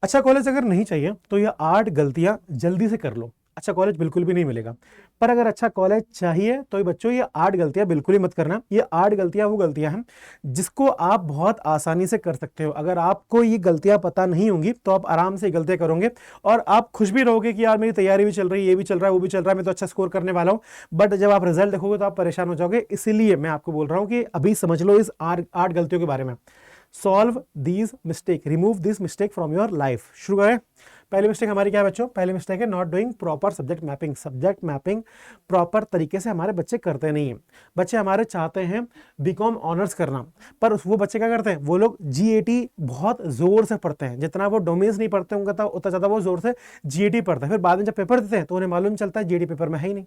अच्छा कॉलेज अगर नहीं चाहिए तो ये 8 गलतियां जल्दी से कर लो। अच्छा कॉलेज बिल्कुल भी नहीं मिलेगा। पर अगर अच्छा कॉलेज चाहिए तो ये बच्चों ये 8 गलतियां बिल्कुल ही मत करना। ये 8 गलतियां वो गलतियां हैं जिसको आप बहुत आसानी से कर सकते हो। अगर आपको ये गलतियां पता नहीं होंगी तो आप आराम से ये गलतियां करोगे और आप खुश भी रहोगे कि यार मेरी तैयारी भी चल रही है, ये भी चल रहा है, वो भी चल रहा है, मैं तो अच्छा स्कोर करने वाला हूं। बट जब आप रिजल्ट देखोगे तो आप परेशान हो जाओगे। इसीलिए मैं आपको बोल रहा हूं कि अभी समझ लो इस 8 गलतियों के बारे में। Solve these mistake, remove this mistake from your life. शुरू करें। पहली मिस्टेक हमारी क्या है बच्चों? पहली मिस्टेक है not doing proper subject mapping. Subject mapping proper तरीके से हमारे बच्चे करते नहीं हैं। बच्चे हमारे चाहते हैं बीकॉम ऑनर्स करना, पर वो बच्चे क्या करते हैं? वो लोग जीएटी बहुत जोर से पढ़ते हैं। जितना वो डोमेन्स नहीं पढ़ते होंगे उतना ज्यादा वो जोर से जीएटी पढ़ते हैं। फिर बाद में जब पेपर देते हैं तो उन्हें मालूम चलता है जीएटी पेपर में है ही नहीं।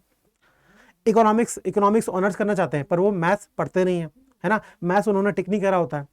इकोनॉमिक्स ऑनर्स करना चाहते हैं पर वो मैथ्स पढ़ते नहीं है ना, मैथ्स उन्होंने टिक नहीं करा होता है,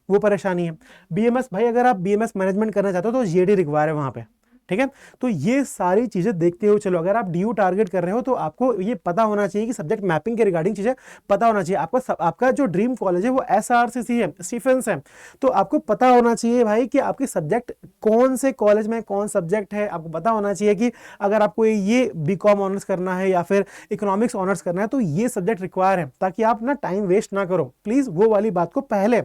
वो परेशानी है। बीएमएस, भाई अगर आप बीएमएस मैनेजमेंट करना चाहते हो तो जीएडी रिक्वायर है वहां पे, ठीक है। तो ये सारी चीजें देखते हुए चलो। अगर आप डीयू टारगेट कर रहे हो तो आपको ये पता होना चाहिए कि सब्जेक्ट मैपिंग के रिगार्डिंग चीजें पता होना चाहिए। आपका जो ड्रीम कॉलेज है वो एसआरसीसी है, स्टीफेंस है, तो आपको पता होना चाहिए भाई कि आपके सब्जेक्ट कौन से कॉलेज में कौन सब्जेक्ट है। आपको पता होना चाहिए कि अगर आपको ये बीकॉम ऑनर्स करना है या फिर इकोनॉमिक्स ऑनर्स करना है तो ये सब्जेक्ट रिक्वायर है, ताकि आप ना टाइम वेस्ट ना करो। प्लीज वो वाली बात को पहले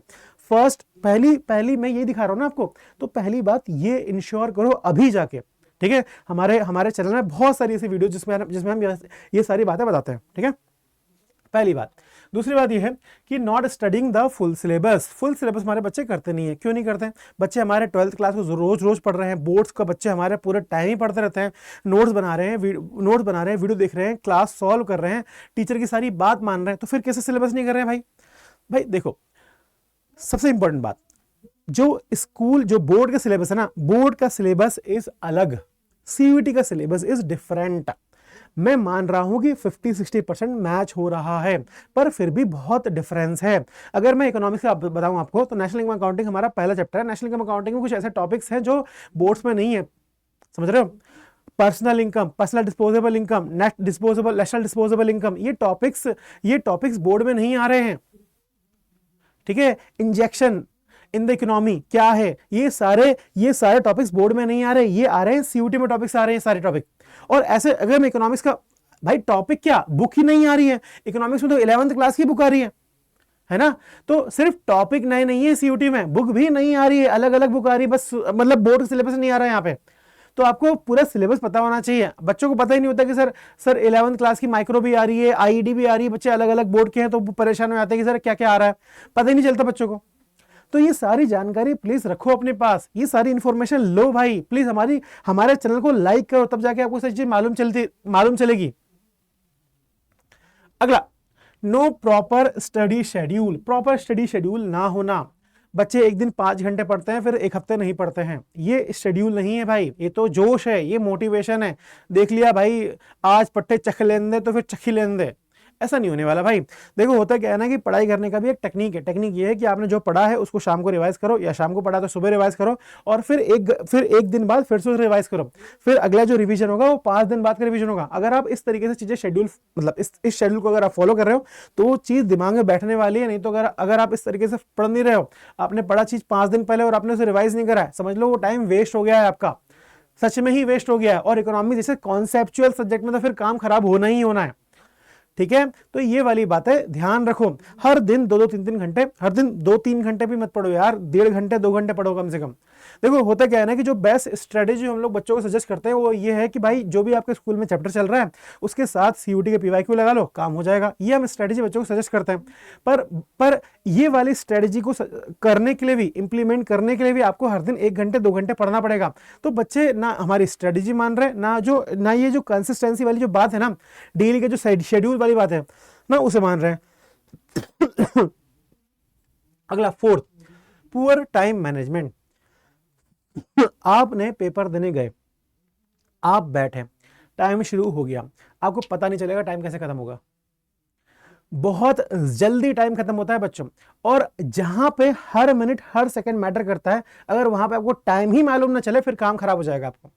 पहली मैं ये दिखा रहा हूं ना आपको, तो पहली बात ये इंश्योर करो अभी जाके, ठीक है। हमारे चैनल में बहुत सारी ऐसी वीडियो जिसमें हम ये सारी बातें बताते हैं, ठीक है। पहली बात। दूसरी बात ये है कि not studying the full syllabus. Full syllabus हमारे बच्चे करते नहीं है। क्यों नहीं करते? बच्चे हमारे 12th क्लास को रोज रोज पढ़ रहे हैं, बोर्ड्स का बच्चे हमारे पूरे टाइम ही पढ़ते रहते हैं, नोट्स बना रहे हैं, वीडियो देख रहे हैं, क्लास सॉल्व कर रहे हैं, टीचर की सारी बात मान रहे हैं, तो फिर कैसे सिलेबस नहीं कर रहे हैं भाई? भाई देखो, सबसे इंपॉर्टेंट बात, जो बोर्ड का सिलेबस है ना, बोर्ड का सिलेबस इज अलग, सीयूईटी का सिलेबस इज डिफरेंट। मैं मान रहा हूं कि 50-60% मैच हो रहा है, पर फिर भी बहुत डिफरेंस है। अगर मैं इकोनॉमिक्स का बताऊं आपको तो नेशनल इनकम अकाउंटिंग हमारा पहला चैप्टर है। नेशनल इनकम अकाउंटिंग में कुछ ऐसे टॉपिक्स हैं जो बोर्ड्स में नहीं है, समझ रहे हो? Personal income, personal disposable income, national disposable income, ये टॉपिक्स बोर्ड में नहीं आ रहे हैं, ठीक है। इंजेक्शन इन द इकोनॉमी क्या है, ये सारे टॉपिक्स बोर्ड में नहीं आ रहे, ये आ रहे हैं सीयूटी में टॉपिक्स आ रहे हैं सारे टॉपिक। और ऐसे अगर मैं इकोनॉमिक्स का, भाई टॉपिक क्या, बुक ही नहीं आ रही है। इकोनॉमिक्स में तो 11th क्लास की बुक आ रही है ना। तो सिर्फ टॉपिक नए नहीं है सीयूटी में, बुक भी नहीं आ रही है, अलग अलग बुक आ रही है, बस मतलब बोर्ड सिलेबस नहीं आ रहा है यहाँ पे। तो आपको पूरा सिलेबस पता होना चाहिए। बच्चों को पता ही नहीं होता कि सर 11th क्लास की माइक्रो भी आ रही है, आईईडी भी आ रही है, बच्चे अलग अलग बोर्ड के हैं तो परेशान हो जाते हैं कि सर क्या क्या आ रहा है, पता ही नहीं चलता बच्चों को। तो ये सारी जानकारी प्लीज रखो अपने पास, ये सारी इंफॉर्मेशन लो भाई। प्लीज हमारे चैनल को लाइक करो, तब जाके आपको सारी चीज मालूम चलेगी। अगला, no proper study schedule. Proper study schedule ना होना। बच्चे एक दिन 5 घंटे पढ़ते हैं, फिर एक हफ्ते नहीं पढ़ते हैं, ये शेड्यूल नहीं है भाई, ये तो जोश है, ये मोटिवेशन है। देख लिया भाई, आज पट्टे चख लेने दे तो फिर चखी लेने दे, ऐसा नहीं होने वाला भाई। देखो होता क्या है ना कि पढ़ाई करने का भी एक टेक्निक है। टेक्निक ये है कि आपने जो पढ़ा है उसको शाम को रिवाइज करो, या शाम को पढ़ा तो सुबह रिवाइज करो, और फिर एक दिन बाद फिर से रिवाइज करो। फिर अगला जो रिवीजन होगा वो 5 दिन बाद का रिवीजन होगा। अगर आप इस तरीके से चीजें शेड्यूल, मतलब इस शेड्यूल को अगर आप फॉलो कर रहे हो तो वो चीज दिमाग में बैठने वाली है। नहीं तो अगर आप इस तरीके से पढ़ नहीं रहे हो, आपने पढ़ा चीज 5 दिन पहले और आपने उसे रिवाइज नहीं करा है, समझ लो वो टाइम वेस्ट हो गया है आपका, सच में ही वेस्ट हो गया है। और इकोनॉमी जैसे कॉन्सेप्चुअल सब्जेक्ट में तो फिर काम खराब होना ही होना है, ठीक है। तो ये वाली बातें ध्यान रखो। हर दिन 2-3 घंटे, हर दिन 2-3 घंटे भी मत पढ़ो यार, 1.5 घंटे 2 घंटे पढ़ो कम से कम। देखो होता क्या है ना कि जो बेस्ट स्ट्रेटेजी हम लोग बच्चों को सजेस्ट करते हैं वो ये है कि भाई जो भी आपके स्कूल में चैप्टर चल रहा है उसके साथ सीयूटी के पीवाईक्यू लगा लो, काम हो जाएगा। ये हम स्ट्रेटेजी बच्चों को सजेस्ट करते हैं। पर ये वाली स्ट्रेटेजी को करने के लिए भी, इंप्लीमेंट करने के लिए भी आपको हर दिन 1 घंटे 2 घंटे पढ़ना पड़ेगा। तो बच्चे ना हमारी स्ट्रेटेजी मान रहे, ना ये जो कंसिस्टेंसी वाली जो बात है ना, डेली के जो शेड्यूल वाली बात है ना, उसे मान रहे हैं। अगला, फोर्थ, पुअर टाइम मैनेजमेंट। आपने पेपर देने गए, आप बैठे, टाइम शुरू हो गया, आपको पता नहीं चलेगा टाइम कैसे खत्म होगा। बहुत जल्दी टाइम खत्म होता है बच्चों। और जहां पे हर मिनट हर सेकंड मैटर करता है, अगर वहां पे आपको टाइम ही मालूम ना चले फिर काम खराब हो जाएगा आपको।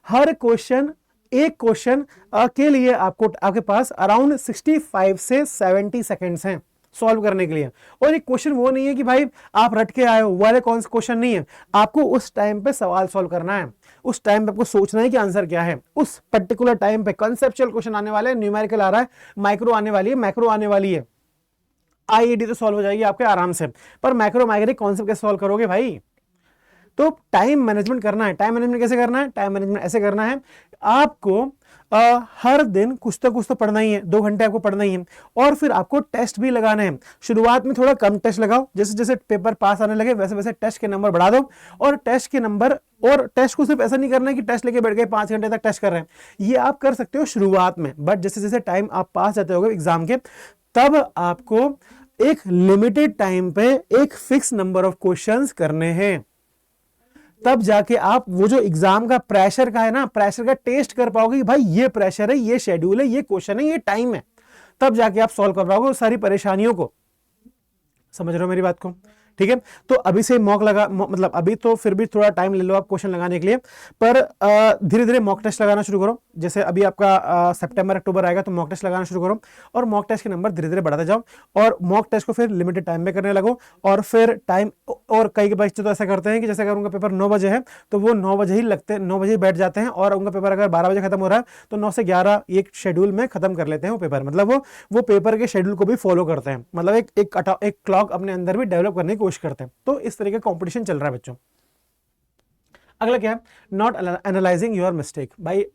हर क्वेश्चन, एक क्वेश्चन के लिए आपके पास अराउंड 65 से 70 सेकेंड्स हैं। सॉल्व करने के लिए। और एक क्वेश्चन वो नहीं है कि भाई आप रट के आए हो, वो वाले कौन सा क्वेश्चन नहीं है। आपको उस टाइम पे सवाल सॉल्व करना है, उस टाइम पे आपको सोचना है कि आंसर क्या है। उस पर्टिकुलर टाइम पे कॉन्सेप्चुअल क्वेश्चन आने वाले हैं, न्यूमेरिकल आ रहा है, माइक्रो आने वाली है, मैक्रो आने वाली है। आईईडी तो सॉल्व हो जाएगी आपके आराम से, पर मैक्रो माइक्रो कॉन्सेप्ट कैसे सॉल्व करोगे भाई। तो टाइम मैनेजमेंट करना है। टाइम मैनेजमेंट कैसे करना है? टाइम मैनेजमेंट ऐसे करना है, आपको हर दिन कुछ तो पढ़ना ही है, 2 घंटे आपको पढ़ना ही है। और फिर आपको टेस्ट भी लगाने हैं। शुरुआत में थोड़ा कम टेस्ट लगाओ, जैसे जैसे पेपर पास आने लगे वैसे वैसे टेस्ट के नंबर बढ़ा दो। और टेस्ट के नंबर, और टेस्ट को सिर्फ ऐसा नहीं करना है कि टेस्ट लेके बैठ गए 5 घंटे तक टेस्ट कर रहे हैं, ये आप कर सकते हो शुरुआत में। बट जैसे जैसे टाइम आप पास जाते हो एग्जाम के, तब आपको एक लिमिटेड टाइम पे एक फिक्स नंबर ऑफ क्वेश्चंस करने हैं। तब जाके आप वो जो एग्जाम का प्रेशर का है ना, प्रेशर का टेस्ट कर पाओगे कि भाई ये प्रेशर है, ये शेड्यूल है, ये क्वेश्चन है, ये टाइम है। तब जाके आप सॉल्व कर पाओगे सारी परेशानियों को। समझ रहे हो मेरी बात को? ठीक है, तो अभी से मॉक लगा, मतलब अभी तो फिर भी थोड़ा टाइम ले लो आप क्वेश्चन लगाने के लिए, पर धीरे धीरे मॉक टेस्ट लगाना शुरू करो। जैसे अभी आपका सितंबर अक्टूबर आएगा तो मॉक टेस्ट लगाना शुरू करो, और मॉक टेस्ट के नंबर धीरे धीरे बढ़ाते जाओ, और मॉक टेस्ट को फिर लिमिटेड टाइम में करने लगो। और फिर टाइम, और कई बच्चे तो ऐसा करते हैं कि जैसे अगर उनका पेपर 9 बजे है तो वो 9 बजे ही लगते 9 बजे ही बैठ जाते हैं, और उनका पेपर अगर 12 बजे खत्म हो रहा है तो 9 से 11 एक शेड्यूल में खत्म कर लेते हैं वो पेपर। मतलब वो पेपर के शेड्यूल को भी फॉलो करते हैं, मतलब एक क्लॉक अपने अंदर भी डेवलप करने की कोशिश करते हैं। तो इस तरीके का कंपटीशन चल रहा है बच्चों। अगला क्या है? Not analysing your mistake. भाई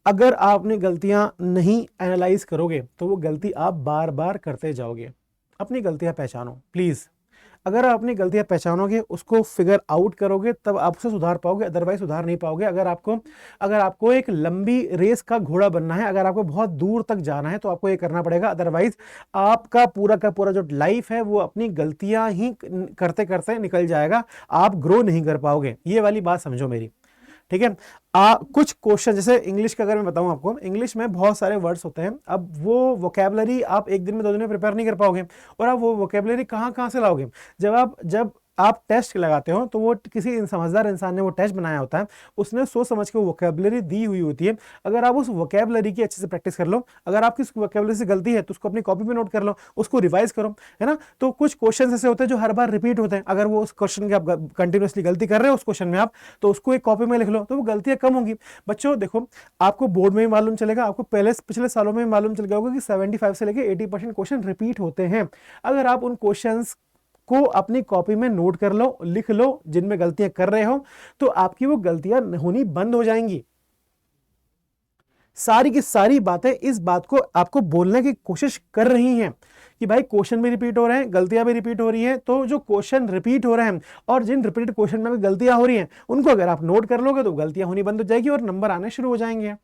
अगर आप अपनी गलतियां नहीं एनालाइज करोगे तो वो गलती आप बार बार करते जाओगे। अपनी गलतियां पहचानो प्लीज। अगर आप अपनी गलतियां पहचानोगे, उसको फिगर आउट करोगे, तब आप उसे सुधार पाओगे, अदरवाइज सुधार नहीं पाओगे। अगर आपको एक लंबी रेस का घोड़ा बनना है, अगर आपको बहुत दूर तक जाना है, तो आपको ये करना पड़ेगा। अदरवाइज आपका पूरा का पूरा जो लाइफ है वो अपनी गलतियां ही करते करते निकल जाएगा, आप ग्रो नहीं कर पाओगे। ये वाली बात समझो मेरी, ठीक है। कुछ क्वेश्चन, जैसे इंग्लिश का अगर मैं बताऊं आपको, इंग्लिश में बहुत सारे वर्ड्स होते हैं। अब वो वोकैबुलरी आप एक दिन में 2 दिन में प्रिपेयर नहीं कर पाओगे, और आप वो वोकैबुलरी कहां से लाओगे? जब आप टेस्ट लगाते हो तो वो किसी समझदार इंसान ने वो टेस्ट बनाया होता है, उसने सोच समझ के वो वोकैबुलरी दी हुई होती है। अगर आप उस वोकैबुलरी की अच्छे से प्रैक्टिस कर लो, अगर आपकी वोकैबुलरी से गलती है तो उसको अपनी कॉपी पे नोट कर लो, उसको रिवाइज करो, है ना। तो कुछ क्वेश्चन ऐसे होते हैं जो हर बार रिपीट होते हैं, अगर वो उस क्वेश्चन की आप कंटिन्यूसली गलती कर रहे हो उस क्वेश्चन में आप, तो उसको एक कॉपी में लिख लो, तो वो गलतियां कम होंगी। बच्चों देखो, आपको बोर्ड में भी मालूम चलेगा, आपको पिछले सालों में भी मालूम चल गया होगा कि 75 से लेकर 80% क्वेश्चन रिपीट होते हैं। अगर आप उन क्वेश्चंस को अपनी कॉपी में नोट कर लो, लिख लो, जिनमें गलतियां कर रहे हो, तो आपकी वो गलतियां होनी बंद हो जाएंगी। सारी की सारी बातें इस बात को आपको बोलने की कोशिश कर रही हैं कि भाई क्वेश्चन भी रिपीट हो रहे हैं, गलतियां भी रिपीट हो रही हैं। तो जो क्वेश्चन रिपीट हो रहे हैं और जिन रिपीटेड क्वेश्चन में भी गलतियां हो रही हैं, उनको अगर आप नोट कर लोगे तो गलतियां होनी बंद हो जाएगी और नंबर आने शुरू हो जाएंगे।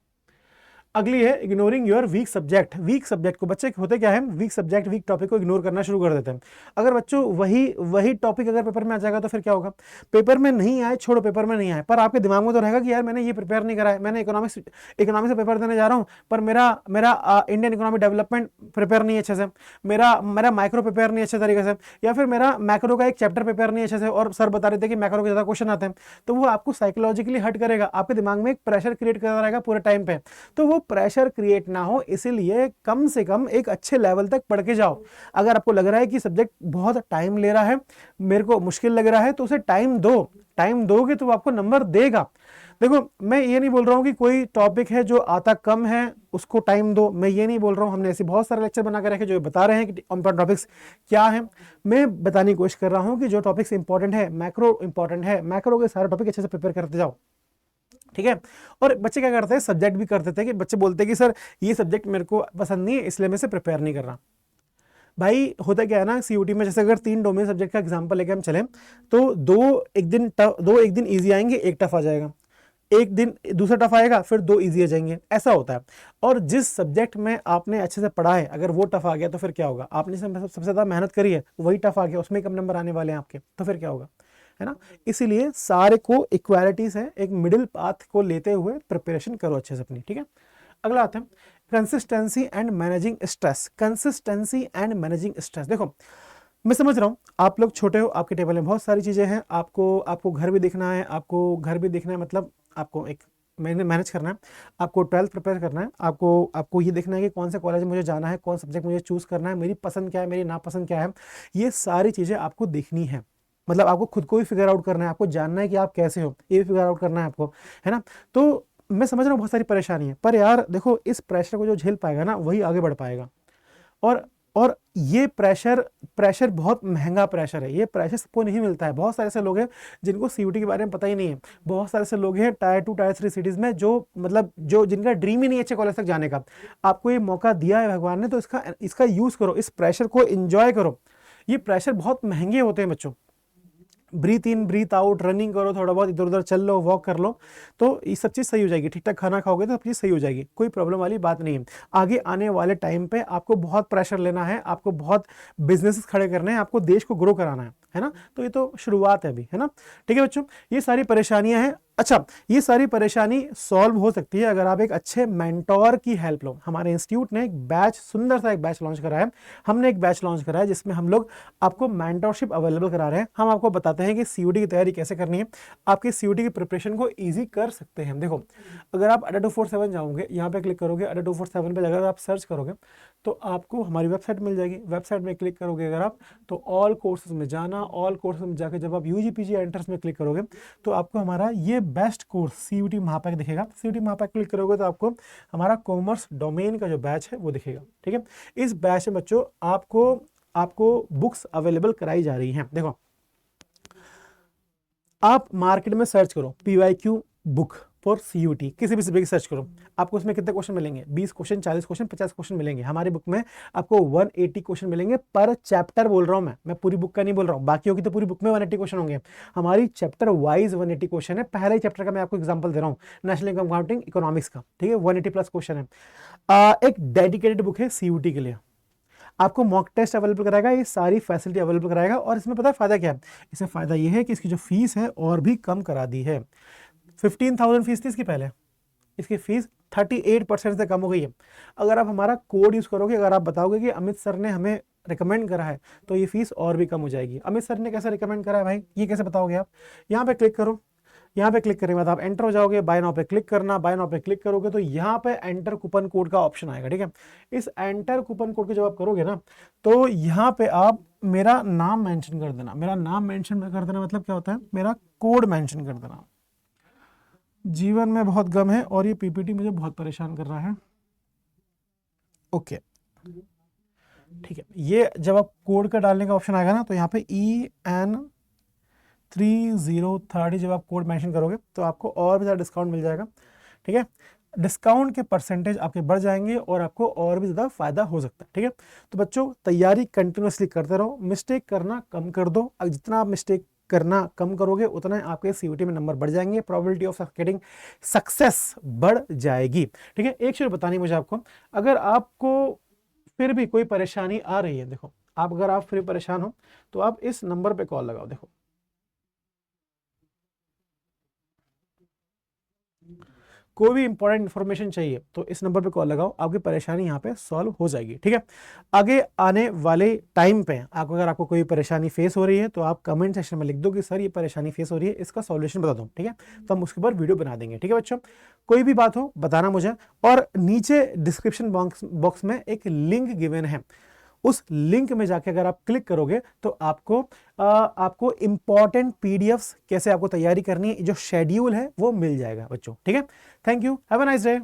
अगली है ignoring your weak subject. Weak subject को, बच्चे होते क्या है, वीक सब्जेक्ट, वीक टॉपिक को इग्नोर करना शुरू कर देते हैं। अगर बच्चों वही टॉपिक अगर पेपर में आ जाएगा तो फिर क्या होगा? पेपर में नहीं आए छोड़ो, पेपर में नहीं आए, पर आपके दिमाग में तो रहेगा कि यार मैंने ये प्रिपेयर नहीं करा है, मैंने इकोनॉमिक्स से पेपर देने जा रहा हूँ, पर मेरा इंडियन इकोनॉमिक डेवलपमेंट प्रिपेयर नहीं अच्छे से, मेरा माइक्रो प्रिपेयर नहीं अच्छे तरीके से, या फिर मेरा मैक्रो का एक चैप्टर प्रिपेयर नहीं अच्छे से, और सर बता रहे थे कि मैक्रो के ज्यादा क्वेश्चन आते हैं। तो वो आपको साइकोलॉजिकली हर्ट करेगा, आपके दिमाग में एक प्रेशर क्रिएट करता रहेगा पूरे टाइम पे। तो वो प्रेशर क्रिएट ना हो, इसीलिए कम से कम एक अच्छे लेवल तक पढ़ के जाओ। अगर आपको लग रहा है कि सब्जेक्ट बहुत टाइम ले रहा है, मेरे को मुश्किल लग रहा है, तो उसे टाइम दो। टाइम दोगे तो आपको नंबर देगा। देखो, मैं ये नहीं बोल रहा हूं कि कोई टॉपिक है जो आता कम है उसको टाइम दो, मैं ये नहीं बोल रहा हूं। हमने ऐसे बहुत सारे लेक्चर बना के रखे जो बता रहे हैं कि इंपॉर्टेंट टॉपिक्स क्या है। मैं बताने की कोशिश कर रहा हूं कि जो टॉपिक्स इंपॉर्टेंट है, मैक्रो इंपॉर्टेंट है, मैक्रो के सारे टॉपिक अच्छे से प्रिपेयर करते जाओ, ठीक है। और बच्चे क्या करते हैं, सब्जेक्ट भी करते थे कि बच्चे बोलते हैं कि सर ये सब्जेक्ट मेरे को पसंद नहीं है, इसलिए मैं इसे प्रिपेयर नहीं कर रहा। भाई होता क्या है ना, सीयूटी में जैसे अगर 3 डोमेन सब्जेक्ट का एग्जांपल लेके हम चलें, तो दो एक दिन इजी आएंगे, एक टफ आ जाएगा, एक दिन दूसरा टफ आएगा, फिर 2 इजी आ जाएंगे, ऐसा होता है। और जिस सब्जेक्ट में आपने अच्छे से पढ़ा है, अगर वो टफ आ गया तो फिर क्या होगा? आपने सबसे ज्यादा मेहनत करी है, वही टफ आ गया, उसमें कम नंबर आने वाले हैं आपके, तो फिर क्या होगा, है ना। इसीलिए सारे को इक्वालिटीज है, एक मिडिल पाथ को लेते हुए प्रिपरेशन करो अच्छे से अपनी, ठीक है। अगला आता है consistency and managing stress. Consistency and managing stress. देखो, मैं समझ रहा हूं आप लोग छोटे हो, आपके टेबल में बहुत सारी चीजें हैं, आपको घर भी देखना है, मतलब आपको एक मैंने मैनेज करना है, आपको 12th प्रिपेयर करना है, आपको ये देखना है कि कौन से कॉलेज में मुझे जाना है, कौन सब्जेक्ट मुझे चूज़ करना है, मेरी पसंद क्या है, मेरी नापसंद क्या है, ये सारी चीज़ें आपको देखनी है। मतलब आपको खुद को भी फिगर आउट करना है, आपको जानना है कि आप कैसे हो, ये भी फिगर आउट करना है आपको, है ना। तो मैं समझ रहा हूँ बहुत सारी परेशानी है, पर यार देखो इस प्रेशर को जो झेल पाएगा ना वही आगे बढ़ पाएगा। और ये प्रेशर बहुत महंगा प्रेशर है, ये प्रेशर सबको नहीं मिलता है। बहुत सारे ऐसे लोग हैं जिनको सीयूटी के बारे में पता ही नहीं है। बहुत सारे ऐसे लोग हैं टायर 2 टायर 3 सिटीज में जो मतलब जो जिनका ड्रीम ही नहीं है अच्छे कॉलेज तक जाने का। आपको ये मौका दिया है भगवान ने, तो इसका यूज करो, इस प्रेशर को एंजॉय करो। ये प्रेशर बहुत महंगे होते हैं बच्चों। ब्रीथ इन ब्रीथ आउट, रनिंग करो, थोड़ा बहुत इधर उधर चल लो, वॉक कर लो, तो ये सब चीज़ सही हो जाएगी। ठीक ठाक खाना खाओगे तो सब चीज़ सही हो जाएगी, कोई प्रॉब्लम वाली बात नहीं है। आगे आने वाले टाइम पे आपको बहुत प्रेशर लेना है, आपको बहुत बिजनेसेस खड़े करने हैं, आपको देश को ग्रो कराना है ना। तो ये तो शुरुआत है अभी, है ना। ठीक है बच्चों, ये सारी परेशानियां हैं। अच्छा, ये सारी परेशानी सॉल्व हो सकती है अगर आप एक अच्छे मेंटोर की हेल्प लो। हमारे इंस्टीट्यूट ने एक बैच, सुंदर सा एक बैच लॉन्च करा है। हमने एक बैच लॉन्च करा है जिसमें हम लोग आपको मेंटोरशिप अवेलेबल करा रहे हैं। हम आपको बताते हैं कि सीयूटी की तैयारी कैसे करनी है, आपकी सीयूटी की प्रिपरेशन को ईजी कर सकते हैं। देखो, अगर आप अड्डा 247 जाओगे, यहाँ पे क्लिक करोगे, अड्डा 247 पे अगर आप सर्च करोगे तो आपको हमारी वेबसाइट मिल जाएगी। वेबसाइट में क्लिक करोगे अगर आप, तो ऑल कोर्सेज में जाना, ऑल कोर्सेज में जाकर जब आप यूजी पीजी एंट्रेंस में क्लिक करोगे तो आपको हमारा ये बेस्ट कोर्स सीयूटी महापैक दिखेगा। सीयूटी महापैक क्लिक करोगे तो आपको हमारा कॉमर्स डोमेन का जो बैच है वो दिखेगा। ठीक है, इस बैच में बच्चों आपको बुक्स अवेलेबल कराई जा रही हैं। देखो, आप मार्केट में सर्च करो PYQ बुक फॉर सीयूटी, किसी भी सब्जेक्ट की सर्च करो, आपको उसमें कितने क्वेश्चन मिलेंगे? 20 क्वेश्चन, 40 क्वेश्चन, 50 क्वेश्चन मिलेंगे। हमारी बुक में आपको 180 क्वेश्चन मिलेंगे पर चैप्टर। बोल रहा हूं मैं पूरी बुक का नहीं बोल रहा हूं, बाकी होगी तो पूरी बुक में 180 क्वेश्चन होंगे। हमारी चैप्टर वाइज 180 क्वेश्चन है। पहले ही चैप्टर का मैं आपको एग्जाम्पल दे रहा हूँ, नेशनल इनकम काउंटिंग इकोनॉमिक्स का। ठीक है, 180 प्लस क्वेश्चन है। एक डेडिकेटेड बुक है सीयूटी के लिए, आपको मॉक टेस्ट अवेलेबल कराएगा, ये सारी फैसिलिटी अवेलेबल कराएगा। और इसमें पता है फायदा क्या है? इसमें फायदा ये है कि इसकी जो फीस है और भी कम करा दी है। 15,000 फीस थी इसकी पहले, इसकी फीस 38% से कम हो गई है। अगर आप हमारा कोड यूज करोगे, अगर आप बताओगे कि अमित सर ने हमें रिकमेंड करा है, तो ये फीस और भी कम हो जाएगी। अमित सर ने कैसे रिकमेंड करा है भाई, ये कैसे बताओगे आप? यहाँ पे क्लिक करो, यहाँ पे क्लिक करने के बाद आप एंटर हो जाओगे, बाय नाउ पे क्लिक करना, बाय नाउ पे क्लिक करोगे तो यहाँ पे एंटर कूपन कोड का ऑप्शन आएगा। ठीक है, इस एंटर कूपन कोड को जब आप करोगे ना, तो यहाँ पे आप मेरा नाम मेंशन कर देना। मेरा नाम मेंशन कर देना मतलब क्या होता है? मेरा कोड मेंशन कर देना। जीवन में बहुत गम है और ये पीपीटी मुझे बहुत परेशान कर रहा है। ओके, ठीक है, ये जब आप कोड का डालने का ऑप्शन आएगा ना, तो यहाँ पे EN3030 जब आप कोड मेंशन करोगे तो आपको और भी ज़्यादा डिस्काउंट मिल जाएगा। ठीक है, डिस्काउंट के परसेंटेज आपके बढ़ जाएंगे और आपको और भी ज़्यादा फायदा हो सकता है। ठीक है, तो बच्चों तैयारी कंटिन्यूसली करते रहो, मिस्टेक करना कम कर दो। जितना आप मिस्टेक करना कम करोगे उतना आपके सीयूटी में नंबर बढ़ जाएंगे, प्रोबेबिलिटी ऑफ गेटिंग सक्सेस बढ़ जाएगी। ठीक है, एक चीज बतानी मुझे आपको, अगर आपको फिर भी कोई परेशानी आ रही है, देखो अगर आप फिर परेशान हो तो आप इस नंबर पे कॉल लगाओ। देखो, कोई भी इंपॉर्टेंट इन्फॉर्मेशन चाहिए तो इस नंबर पे कॉल लगाओ, आपकी परेशानी यहाँ पे सॉल्व हो जाएगी। ठीक है, आगे आने वाले टाइम पे अगर आपको कोई परेशानी फेस हो रही है तो आप कमेंट सेक्शन में लिख दो कि सर ये परेशानी फेस हो रही है, इसका सॉल्यूशन बता दो। ठीक है, तो हम उसके ऊपर वीडियो बना देंगे। ठीक है बच्चों, कोई भी बात हो बताना मुझे, और नीचे डिस्क्रिप्शन बॉक्स में एक लिंक गिवन है, उस लिंक में जाके अगर आप क्लिक करोगे तो आपको इंपॉर्टेंट पीडीएफ्स कैसे आपको तैयारी करनी है, जो शेड्यूल है वो मिल जाएगा बच्चों। ठीक है, thank you, have a nice day.